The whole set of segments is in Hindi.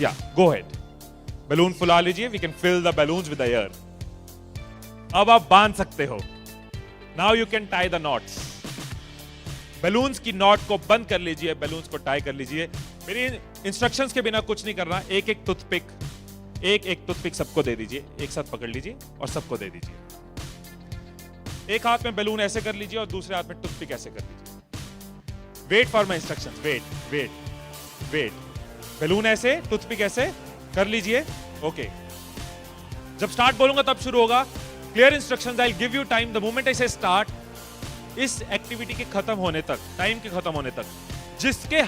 या गो हेड, बैलून फुला लीजिए, we can fill the balloons with air. अब आप बांध सकते हो। Now you can tie the knots. Balloons की नॉट को बंद कर लीजिए, बैलून्स को टाई कर लीजिए। मेरी इंस्ट्रक्शंस के बिना कुछ नहीं करना। एक एक टूथपिक सबको दे दीजिए, एक साथ पकड़ लीजिए और सबको दे दीजिए। एक हाथ में बैलून ऐसे कर लीजिए और दूसरे हाथ में टूथपिक ऐसे कर लीजिए। Wait for my instructions, wait wait wait. Balloon ऐसे, टूथपिक ऐसे कर लीजिए। ओके, जब स्टार्ट बोलूंगा तब शुरू होगा। Clear instructions, I will give you time the moment I से स्टार्ट। इस एक्टिविटी के खत्म होने तक, टाइम के खत्म होने तक, जिसके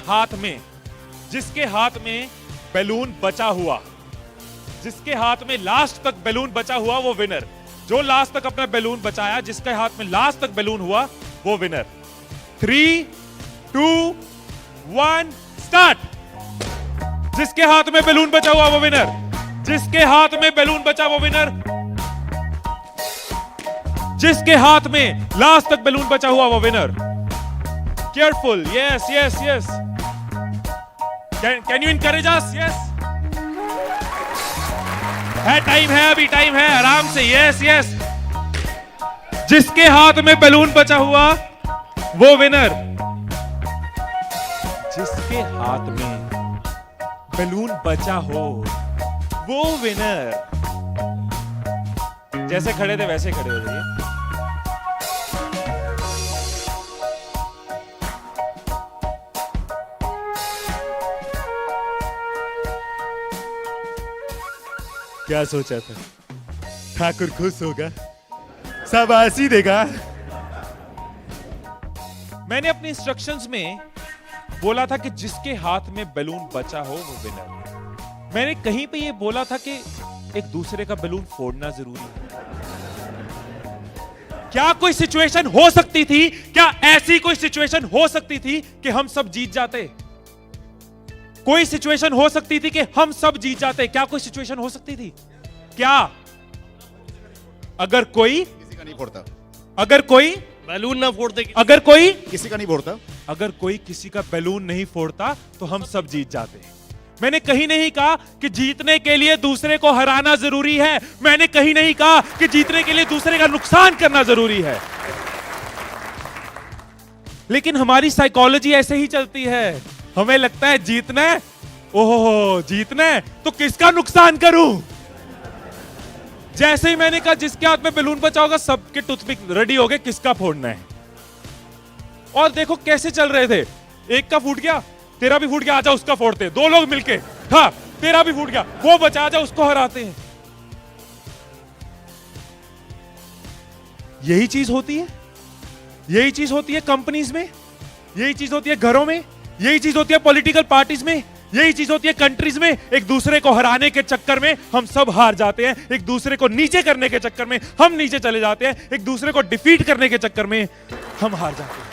हाथ में बैलून बचा हुआ, जिसके हाथ में लास्ट तक बैलून बचा हुआ, वो विनर। जो लास्ट तक अपना बैलून बचाया, जिसके हाथ में लास्ट तक बैलून हुआ, वो विनर। 3, 2, 1 स्टार्ट। जिसके हाथ में बैलून बचा हुआ वो विनर, जिसके हाथ में बैलून बचा वो विनर, जिसके हाथ में लास्ट तक बैलून बचा हुआ वो winner. Careful, yes yes yes. Can you encourage us? Yes, है टाइम है, अभी टाइम है, आराम से। Yes yes. जिसके हाथ में बैलून बचा हुआ वो विनर, जिसके हाथ में बैलून बचा हो वो विनर। जैसे खड़े थे वैसे खड़े हो जाइए। क्या सोचा था? ठाकुर खुश होगा, शाबाशी देगा। मैंने अपने इंस्ट्रक्शंस में बोला था कि जिसके हाथ में बैलून बचा हो वो विनर। मैंने कहीं पे ये बोला था कि एक दूसरे का बैलून फोड़ना जरूरी है। क्या कोई सिचुएशन हो सकती थी, क्या ऐसी कोई सिचुएशन हो सकती थी कि हम सब जीत जाते? कोई सिचुएशन हो सकती थी कि हम सब जीत जाते? क्या कोई सिचुएशन हो सकती थी? क्या? अगर कोई किसी का नहीं फोड़ता, अगर कोई बैलून ना फोड़ते, अगर कोई किसी का नहीं फोड़ता, अगर कोई किसी का बैलून नहीं फोड़ता तो हम सब जीत जाते। मैंने कहीं नहीं कहा कि जीतने के लिए दूसरे को हराना जरूरी है। मैंने कहीं नहीं कहा कि जीतने के लिए दूसरे का नुकसान करना जरूरी है। लेकिन हमारी साइकोलॉजी ऐसे ही चलती है। हमें लगता है जीतना है, ओहो जीतना है तो किसका नुकसान करूं। जैसे ही मैंने कहा जिसके हाथ में बैलून बचा होगा, सबके टूथपिक रेडी हो गए, किसका फोड़ना है। और देखो कैसे चल रहे थे। एक का फूट गया, तेरा भी फूट गया, आजा उसका फोड़ते। दो लोग मिलके, हाँ तेरा भी फूट गया, वो बचा, आजा उसको हराते हैं। यही चीज होती है, यही चीज होती है कंपनीज में, यही चीज होती है घरों में, यही चीज होती है पॉलिटिकल पार्टीज में, यही चीज होती है कंट्रीज में। एक दूसरे को हराने के चक्कर में हम सब हार जाते हैं। एक दूसरे को नीचे करने के चक्कर में हम नीचे चले जाते हैं। एक दूसरे को डिफीट करने के चक्कर में हम हार जाते हैं।